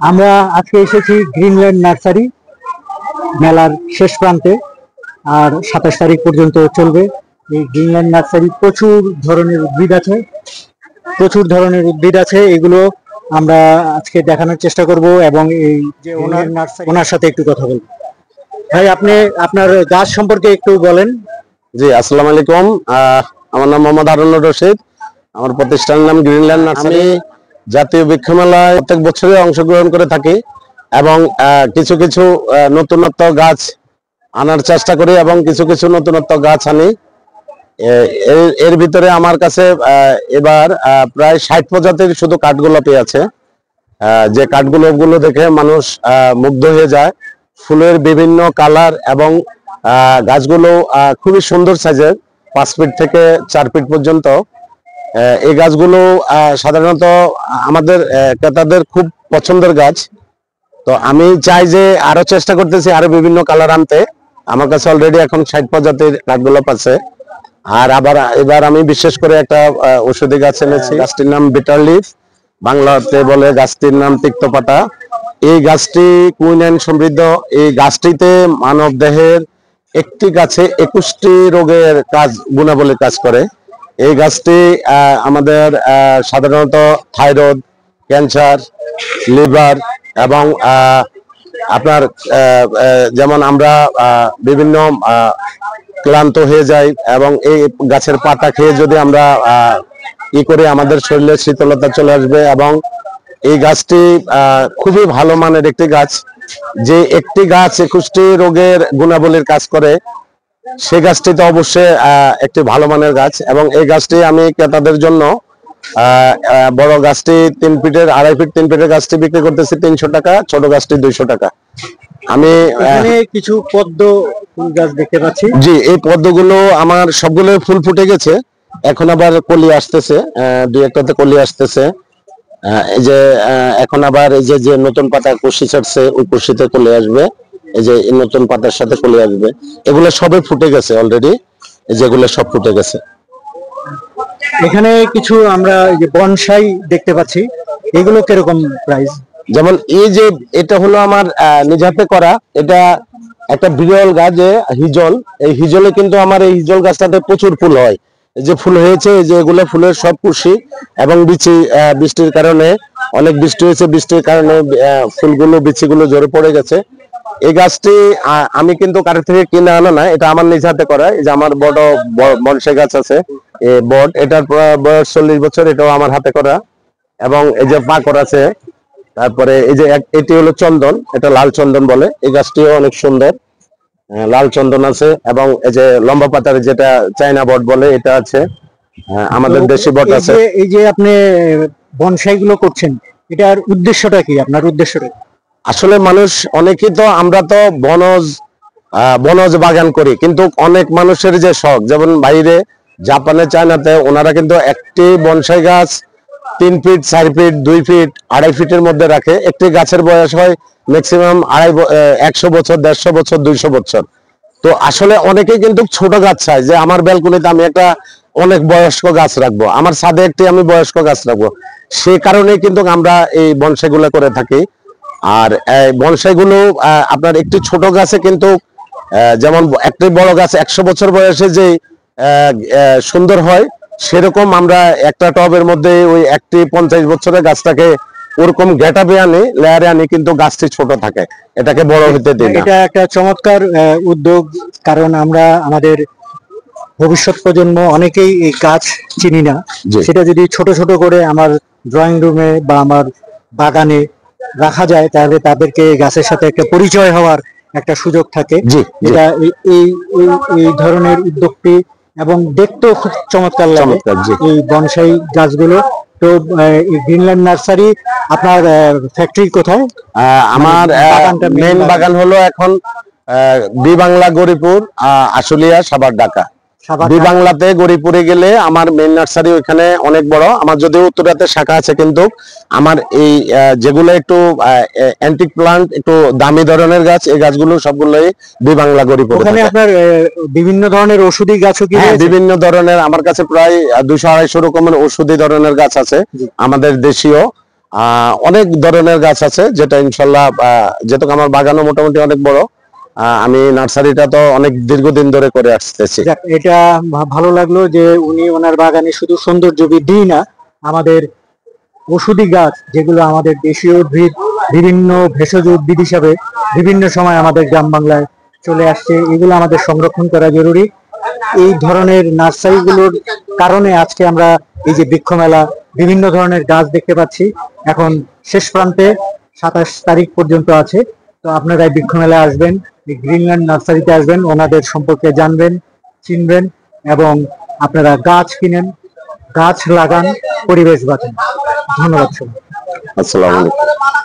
আমরা আজকে এসেছি গ্রিনল্যান্ড নার্সারি মেলার শেষ প্রান্তে, আর 27 তারিখ পর্যন্ত চলবে এই গ্রিনল্যান্ড নার্সারি। প্রচুর ধরনের উদ্ভিদ আছে, এগুলো আমরা আজকে দেখানোর চেষ্টা করব এবং এই যে ওনার সাথে একটু কথা বলবো। ভাই, আপনি আপনার গাছ সম্পর্কে একটু বলেন। জি, আসসালামু আলাইকুম। আমার নাম মোহাম্মদ হারুনুর রশিদ। আমার প্রতিষ্ঠানের নাম গ্রিনল্যান্ড নার্সারি। জাতীয় বৃক্ষ মেলায় প্রত্যেক বছরই অংশগ্রহণ করে থাকি এবং কিছু কিছু নতুনত্ব গাছ আনার চেষ্টা করি এবং কিছু কিছু নতুনত্ব গাছ আনি। এর ভিতরে আমার কাছে এবার প্রায় 60 প্রজাতির শুধু কাঠগোলাপি আছে, যে কাঠগোলাপগুলো দেখে মানুষ মুগ্ধ হয়ে যায়। ফুলের বিভিন্ন কালার এবং গাছগুলো খুবই সুন্দর সাইজের, 5 ফিট থেকে 4 ফিট পর্যন্ত। এই গাছগুলো সাধারণত আমাদের ক্রেতাদের খুব পছন্দের গাছ। তো আমি চাই যে আরো চেষ্টা করতেছি আরো বিভিন্ন কালার আনতে। আমার কাছে অলরেডি এখন 60 প্রজাতির কাঠগোলাপ আছে। আর আবার এবার আমি বিশেষ করে একটা ঔষধি গাছ এনেছি। গাছটির নাম বিটার লিফ, বাংলাতে বলে গাছটির নাম তিক্তপাতা। এই গাছটি কুইনাইন সমৃদ্ধ। এই গাছটিতে মানব দেহের একটি গাছে 21টি রোগের গুণাবলীর কাজ করে। এই গাছটি আমাদের সাধারণত থাইরয়েড, ক্যান্সার, লিভার এবং আপনার যেমন আমরা বিভিন্ন ক্লান্ত হয়ে যাই এবং এই গাছের পাতা খেয়ে যদি আমরা করে আমাদের শরীরে শীতলতা চলে আসবে। এবং এই গাছটি খুবই ভালো মানের একটি গাছ, যে একটি গাছ 21টি রোগের গুণাবলীর কাজ করে। সেই গাছটি তো অবশ্যই একটি ভালো মানের গাছ এবং এই গাছটি আমি ক্রেতাদের জন্য বড় গাছটি 3 ফিটের 2.5 ফিট 3 ফিটের গাছটি বিক্রি করতেছি 300 টাকা, ছোট গাছটি 200 টাকা। আমি এখানে কিছু পদ্ম ফুল গাছ দেখতে পাচ্ছি। জি, এই পদ্মগুলো আমার সবগুলো ফুল ফুটে গেছে, এখন আবার কলি আসতেছে, 2-1টাতে কলি আসতেছে। এই যে এখন আবার এই যে নতুন পাতা কুশি ছাড়ছে, ওই কুশিতে কলি আসবে। এই যে নতুন পাতার সাথে কলি আসবে। এগুলো সবে ফুটে গেছে অলরেডি, যেগুলো সব ফুটে গেছে। এখানে কিছু আমরা বনসাই দেখতে পাচ্ছি, এগুলো কিরকম প্রাইস? যেমন এই যে এটা হলো আমার নিজ হাতে করা, এটা একটা বিরল গাছ, হিজল। এই হিজলে কিন্তু আমার এই হিজল গাছটাতে প্রচুর ফুল হয়। এই যে ফুল হয়েছে, এই যে এগুলো ফুলের সব কুশি এবং বিচি, বৃষ্টির কারণে অনেক বৃষ্টি হয়েছে, বৃষ্টির কারণে ফুলগুলো বিচিগুলো ঝরে পড়ে গেছে। এই গাছটি আমি কিন্তু কারোর থেকে কিনে আনা না, এটা আমার নিজ হাতে করা। এই যে আমার বড় বনসাই গাছ আছে বট, এটার বয়স 40 বছর, এটাও আমার হাতে করা। এবং এই যে পাকড় আছে, তারপরে এই যে এটি হলো চন্দন, এটা লাল চন্দন বলে। এই গাছটিও অনেক সুন্দর, লাল চন্দন আছে। এবং এই যে লম্বা পাতার যেটা চায়না বট বলে, এটা আছে। আমাদের দেশি বট আছে। এই যে আপনি বনসাই গুলো করছেন, এটার উদ্দেশ্যটা কি? আপনার উদ্দেশ্যটা আসলে মানুষ অনেকেই তো, আমরা তো বনজ বাগান করি, কিন্তু অনেক মানুষের যে শখ, যেমন বাইরে জাপানে, চায়নাতে ওনারা কিন্তু একটি বনসাই গাছ 3 ফিট 4 ফিট 2 ফিট 2.5 ফিটের মধ্যে রাখে। একটি গাছের বয়স হয় ম্যাক্সিমাম 100 বছর, 150 বছর, 200 বছর। তো আসলে অনেকেই কিন্তু ছোট গাছ চায়, যে আমার ব্যালকনিতে আমি একটা অনেক বয়স্ক গাছ রাখবো, আমার ছাদে একটি আমি বয়স্ক গাছ রাখবো। সে কারণে কিন্তু আমরা এই বনসাই গুলো করে থাকি। আর বনসাই গুলো আপনার একটি ছোট গাছে কিন্তু যেমন একটি বড় গাছ 100 বছর বয়সে যে সুন্দর হয়, সেরকম আমরা একটা টবের মধ্যে ওই একটি 50 বছরের গাছটাকে ওরকম গেটআপে আনি, লেয়ারে আনি, কিন্তু গাছটি ছোট থাকে, এটাকে বড় হতে দিই না। এটা একটা চমৎকার উদ্যোগ, কারণ আমরা আমাদের ভবিষ্যৎ প্রজন্ম অনেকেই এই গাছ চিনি না। সেটা যদি ছোট ছোট করে আমার ড্রয়িং রুমে বা আমার বাগানে রাখা যায়, তাহলে তাদেরকে গাছের সাথে একটা পরিচয় হওয়ার একটা সুযোগ থাকে। এটা এই ধরনের উদ্যোগটি, এবং দেখতেও খুব চমৎকার লাগে এই বনসাই গাছগুলো। তো গ্রিনল্যান্ড নার্সারি, আপনার ফ্যাক্টরি কোথায়? আমার মেইন বাগান হলো এখন বি বাংলা গরিপুর, আশুলিয়া, সাভার, ঢাকা। বি বাংলাতে গরিপুরে গেলে আমার মেইন নার্সারি ওইখানে অনেক বড়। আমার যদিও উত্তরাতে শাখা আছে, কিন্তু আমার এই যেগুলো একটু অ্যান্টিক প্লান্ট, একটু দামি ধরনের গাছ, এই গাছগুলো সবগুলোই বি বাংলা গরিপুর। ওখানে আপনার বিভিন্ন ধরনের ঔষধি গাছও কি? বিভিন্ন ধরনের, আমার কাছে প্রায় 200-250 রকমের ঔষধি ধরনের গাছ আছে, আমাদের দেশীয়। অনেক ধরনের গাছ আছে, যেটা ইনশাল্লাহ যেহেতু আমার বাগানও মোটামুটি অনেক বড়, আমি নার্সারিটা তো অনেক দীর্ঘদিন ধরে করে আসতেছি। যাক, এটা ভালো লাগলো যে উনি ওনার বাগানে শুধু সৌন্দর্য বৃদ্ধি না, আমাদের ঔষধি গাছ যেগুলো আমাদের দেশীয় উদ্ভিদ, বিভিন্ন ভেষজ উদ্ভিদ হিসাবে বিভিন্ন সময় আমাদের গ্রাম বাংলায় চলে আসছে, এগুলো আমাদের সংরক্ষণ করা জরুরি। এই ধরনের নার্সারিগুলোর কারণে আজকে আমরা এই যে বৃক্ষ মেলা, বিভিন্ন ধরনের গাছ দেখতে পাচ্ছি। এখন শেষ প্রান্তে 27 তারিখ পর্যন্ত আছে, তো আপনারা এই বৃক্ষ মেলায় আসবেন, এই গ্রিনল্যান্ড নার্সারিতে আসবেন, ওনাদের সম্পর্কে জানবেন, চিনবেন এবং আপনারা গাছ কিনেন, গাছ লাগান, পরিবেশ বাঁচান। ধন্যবাদ সবাই। আসসালামু আলাইকুম।